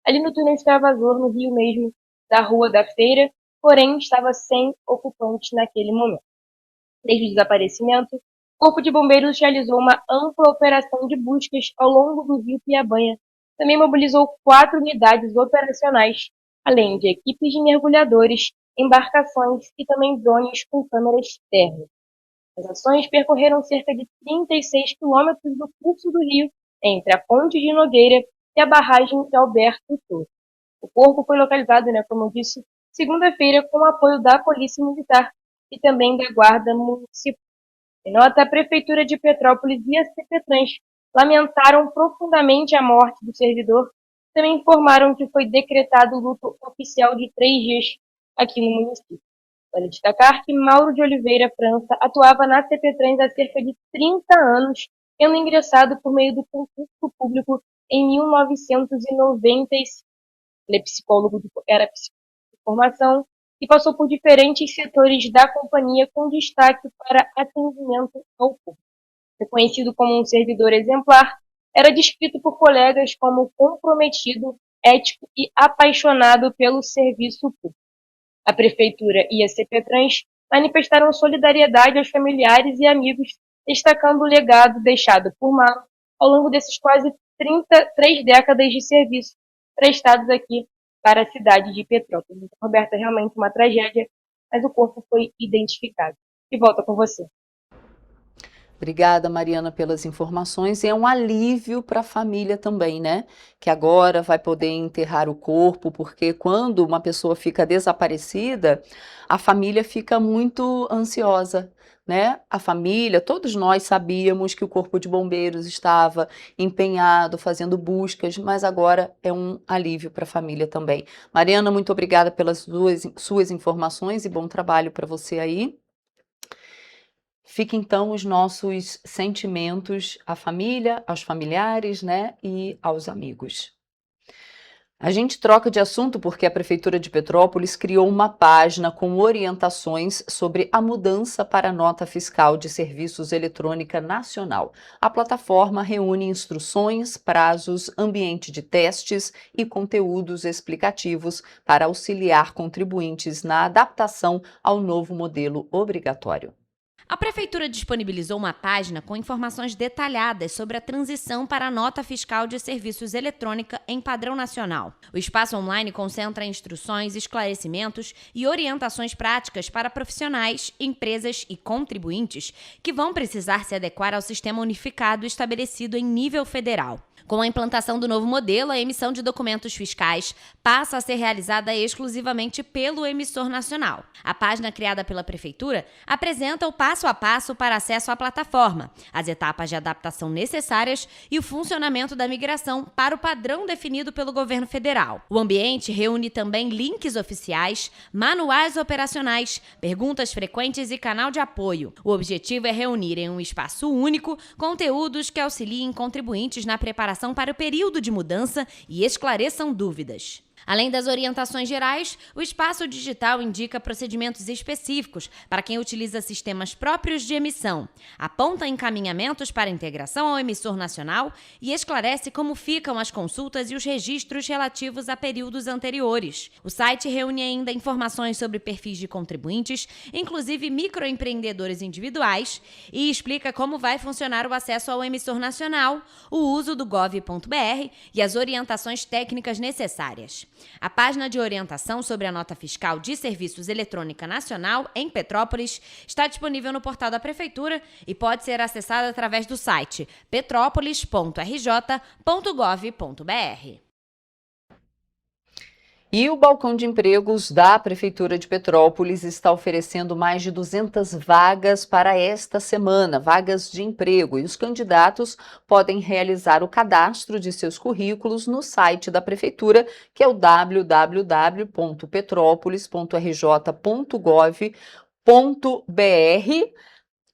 ali no túnel extravasor, no Rio mesmo, da Rua da Feira, porém estava sem ocupantes naquele momento. Desde o desaparecimento, o Corpo de Bombeiros realizou uma ampla operação de buscas ao longo do Rio Piabanha. Também mobilizou 4 unidades operacionais, além de equipes de mergulhadores, embarcações e também drones com câmeras térmicas. As ações percorreram cerca de 36 quilômetros do curso do rio, entre a Ponte de Nogueira e a barragem de Alberto Turco. O corpo foi localizado, como eu disse, segunda-feira, com o apoio da Polícia Militar e também da Guarda Municipal. Em nota, a Prefeitura de Petrópolis e a CPTrans lamentaram profundamente a morte do servidor. Também informaram que foi decretado luto oficial de 3 dias aqui no município. Vale destacar que Mauro de Oliveira França atuava na CPTrans há cerca de 30 anos, tendo ingressado por meio do concurso público em 1995. Ele era psicólogo de formação e passou por diferentes setores da companhia com destaque para atendimento ao público. Reconhecido como um servidor exemplar, era descrito por colegas como comprometido, ético e apaixonado pelo serviço público. A Prefeitura e a CPTrans manifestaram solidariedade aos familiares e amigos, destacando o legado deixado por Mauro ao longo desses quase 3 décadas de serviço prestados aqui para a cidade de Petrópolis. Então, Roberta, realmente uma tragédia, mas o corpo foi identificado. De volta com você. Obrigada, Mariana, pelas informações. E é um alívio para a família também, né? Que agora vai poder enterrar o corpo, porque quando uma pessoa fica desaparecida, a família fica muito ansiosa, né? A família, todos nós sabíamos que o Corpo de Bombeiros estava empenhado, fazendo buscas, mas agora é um alívio para a família também. Mariana, muito obrigada pelas suas informações e bom trabalho para você aí. Fiquem então os nossos sentimentos à família, aos familiares, né, e aos amigos. A gente troca de assunto porque a Prefeitura de Petrópolis criou uma página com orientações sobre a mudança para a nota fiscal de serviços eletrônica nacional. A plataforma reúne instruções, prazos, ambiente de testes e conteúdos explicativos para auxiliar contribuintes na adaptação ao novo modelo obrigatório. A Prefeitura disponibilizou uma página com informações detalhadas sobre a transição para a nota fiscal de serviços eletrônica em padrão nacional. O espaço online concentra instruções, esclarecimentos e orientações práticas para profissionais, empresas e contribuintes que vão precisar se adequar ao sistema unificado estabelecido em nível federal. Com a implantação do novo modelo, a emissão de documentos fiscais passa a ser realizada exclusivamente pelo emissor nacional. A página criada pela Prefeitura apresenta o passo a passo para acesso à plataforma, as etapas de adaptação necessárias e o funcionamento da migração para o padrão definido pelo governo federal. O ambiente reúne também links oficiais, manuais operacionais, perguntas frequentes e canal de apoio. O objetivo é reunir em um espaço único conteúdos que auxiliem contribuintes na preparação preparação para o período de mudança e esclareçam dúvidas. Além das orientações gerais, o espaço digital indica procedimentos específicos para quem utiliza sistemas próprios de emissão, aponta encaminhamentos para integração ao emissor nacional e esclarece como ficam as consultas e os registros relativos a períodos anteriores. O site reúne ainda informações sobre perfis de contribuintes, inclusive microempreendedores individuais, e explica como vai funcionar o acesso ao emissor nacional, o uso do gov.br e as orientações técnicas necessárias. A página de orientação sobre a nota fiscal de serviços eletrônica nacional em Petrópolis está disponível no portal da Prefeitura e pode ser acessada através do site petropolis.rj.gov.br. E o balcão de empregos da Prefeitura de Petrópolis está oferecendo mais de 200 vagas para esta semana, vagas de emprego. E os candidatos podem realizar o cadastro de seus currículos no site da Prefeitura, que é o www.petropolis.rj.gov.br.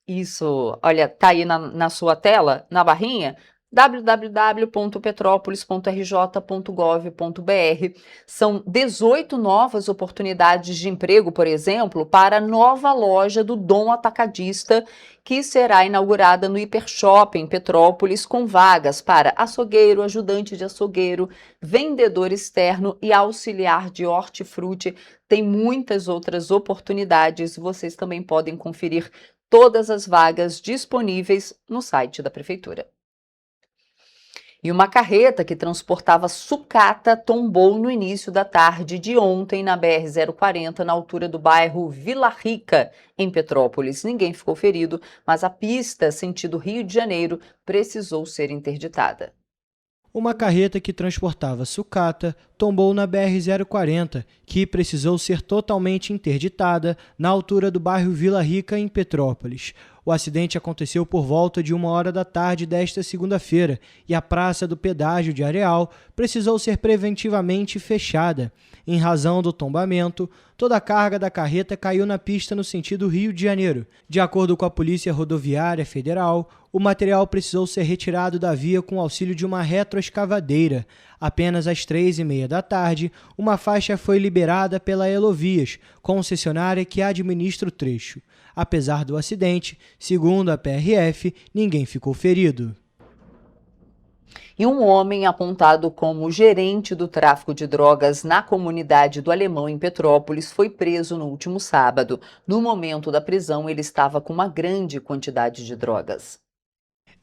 Isso, olha, tá aí na sua tela, na barrinha, www.petropolis.rj.gov.br. São 18 novas oportunidades de emprego, por exemplo, para a nova loja do Dom Atacadista, que será inaugurada no Hipershopping Petrópolis, com vagas para açougueiro, ajudante de açougueiro, vendedor externo e auxiliar de hortifruti. Tem muitas outras oportunidades. Vocês também podem conferir todas as vagas disponíveis no site da Prefeitura. E uma carreta que transportava sucata tombou no início da tarde de ontem na BR-040, na altura do bairro Vila Rica, em Petrópolis. Ninguém ficou ferido, mas a pista sentido Rio de Janeiro precisou ser interditada. Uma carreta que transportava sucata tombou na BR-040, que precisou ser totalmente interditada na altura do bairro Vila Rica, em Petrópolis. O acidente aconteceu por volta de 1h da tarde desta segunda-feira e a praça do pedágio de Areal precisou ser preventivamente fechada. Em razão do tombamento, toda a carga da carreta caiu na pista no sentido Rio de Janeiro. De acordo com a Polícia Rodoviária Federal, o material precisou ser retirado da via com o auxílio de uma retroescavadeira. Apenas às 3h30 da tarde, uma faixa foi liberada pela Elovias, concessionária que administra o trecho. Apesar do acidente, segundo a PRF, ninguém ficou ferido. E um homem apontado como gerente do tráfico de drogas na comunidade do Alemão, em Petrópolis, foi preso no último sábado. No momento da prisão, ele estava com uma grande quantidade de drogas.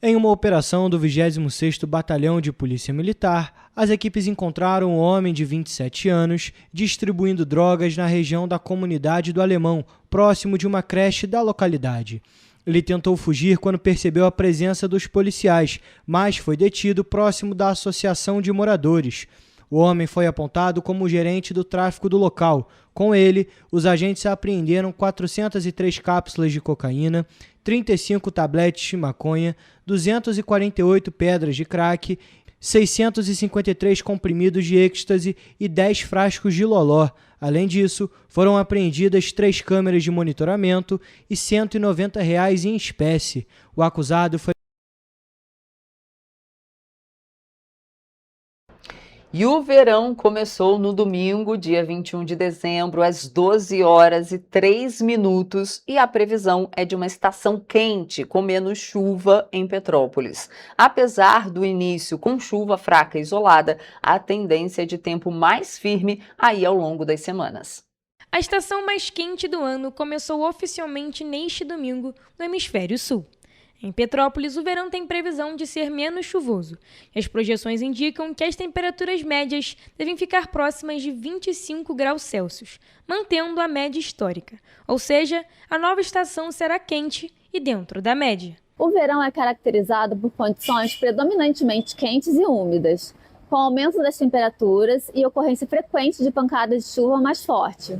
Em uma operação do 26º Batalhão de Polícia Militar, as equipes encontraram um homem de 27 anos distribuindo drogas na região da comunidade do Alemão, próximo de uma creche da localidade. Ele tentou fugir quando percebeu a presença dos policiais, mas foi detido próximo da associação de moradores. O homem foi apontado como gerente do tráfico do local. Com ele, os agentes apreenderam 403 cápsulas de cocaína, 35 tabletes de maconha, 248 pedras de crack, 653 comprimidos de êxtase e 10 frascos de loló. Além disso, foram apreendidas 3 câmeras de monitoramento e R$ 190 em espécie. O acusado foi... E o verão começou no domingo, dia 21 de dezembro, às 12h03, e a previsão é de uma estação quente, com menos chuva em Petrópolis. Apesar do início com chuva fraca e isolada, a tendência é de tempo mais firme aí ao longo das semanas. A estação mais quente do ano começou oficialmente neste domingo no Hemisfério Sul. Em Petrópolis, o verão tem previsão de ser menos chuvoso. As projeções indicam que as temperaturas médias devem ficar próximas de 25 graus Celsius, mantendo a média histórica. Ou seja, a nova estação será quente e dentro da média. O verão é caracterizado por condições predominantemente quentes e úmidas, com aumento das temperaturas e ocorrência frequente de pancadas de chuva mais forte.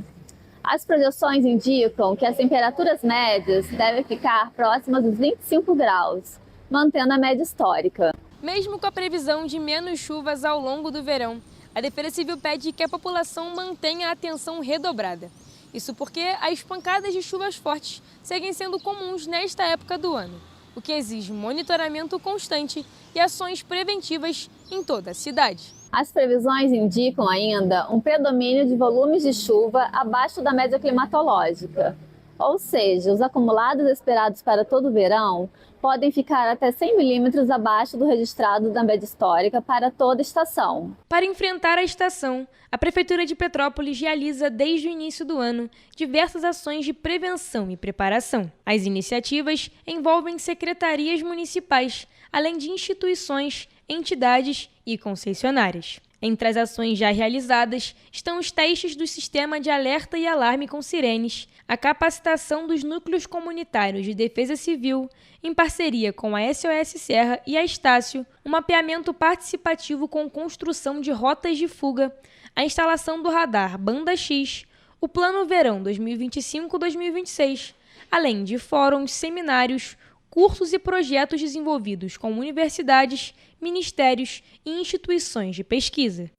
As projeções indicam que as temperaturas médias devem ficar próximas dos 25 graus, mantendo a média histórica. Mesmo com a previsão de menos chuvas ao longo do verão, a Defesa Civil pede que a população mantenha a atenção redobrada. Isso porque as pancadas de chuvas fortes seguem sendo comuns nesta época do ano. o que exige monitoramento constante e ações preventivas em toda a cidade. As previsões indicam ainda um predomínio de volumes de chuva abaixo da média climatológica. Ou seja, os acumulados esperados para todo o verão podem ficar até 100 milímetros abaixo do registrado da média histórica para toda a estação. Para enfrentar a estação, a Prefeitura de Petrópolis realiza desde o início do ano diversas ações de prevenção e preparação. As iniciativas envolvem secretarias municipais, além de instituições, entidades e concessionárias. Entre as ações já realizadas estão os testes do sistema de alerta e alarme com sirenes, a capacitação dos núcleos comunitários de defesa civil, em parceria com a SOS Serra e a Estácio, um mapeamento participativo com construção de rotas de fuga, a instalação do radar Banda X, o Plano Verão 2025-2026, além de fóruns, seminários, cursos e projetos desenvolvidos com universidades, ministérios e instituições de pesquisa.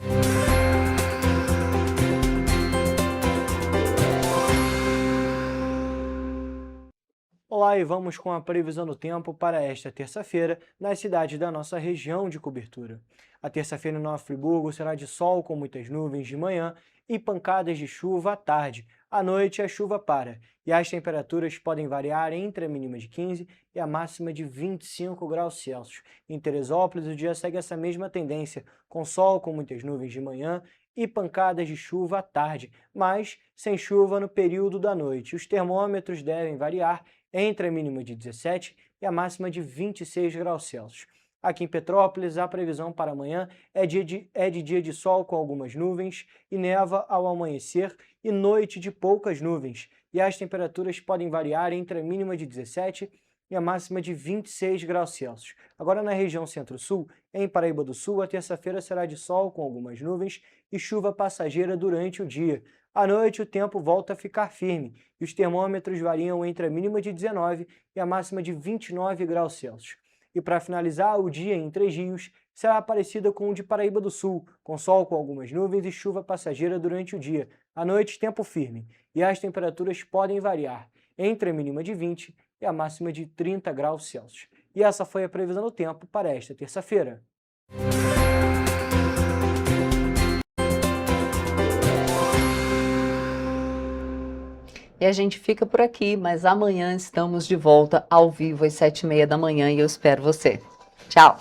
Olá e vamos com a previsão do tempo para esta terça-feira nas cidades da nossa região de cobertura. A terça-feira em Nova Friburgo será de sol com muitas nuvens de manhã e pancadas de chuva à tarde. À noite a chuva para e as temperaturas podem variar entre a mínima de 15 e a máxima de 25 graus Celsius. Em Teresópolis o dia segue essa mesma tendência, com sol com muitas nuvens de manhã e pancadas de chuva à tarde, mas sem chuva no período da noite. Os termômetros devem variar entre a mínima de 17 e a máxima de 26 graus Celsius. Aqui em Petrópolis, a previsão para amanhã é de dia de sol com algumas nuvens e neva ao amanhecer e noite de poucas nuvens. E as temperaturas podem variar entre a mínima de 17 e a máxima de 26 graus Celsius. Agora na região centro-sul, em Paraíba do Sul, a terça-feira será de sol com algumas nuvens e chuva passageira durante o dia. À noite o tempo volta a ficar firme e os termômetros variam entre a mínima de 19 e a máxima de 29 graus Celsius. E para finalizar, o dia em Três Rios será parecido com o de Paraíba do Sul, com sol com algumas nuvens e chuva passageira durante o dia. À noite, tempo firme, e as temperaturas podem variar entre a mínima de 20 e a máxima de 30 graus Celsius. E essa foi a previsão do tempo para esta terça-feira. E a gente fica por aqui, mas amanhã estamos de volta ao vivo às 7h30 da manhã e eu espero você. Tchau!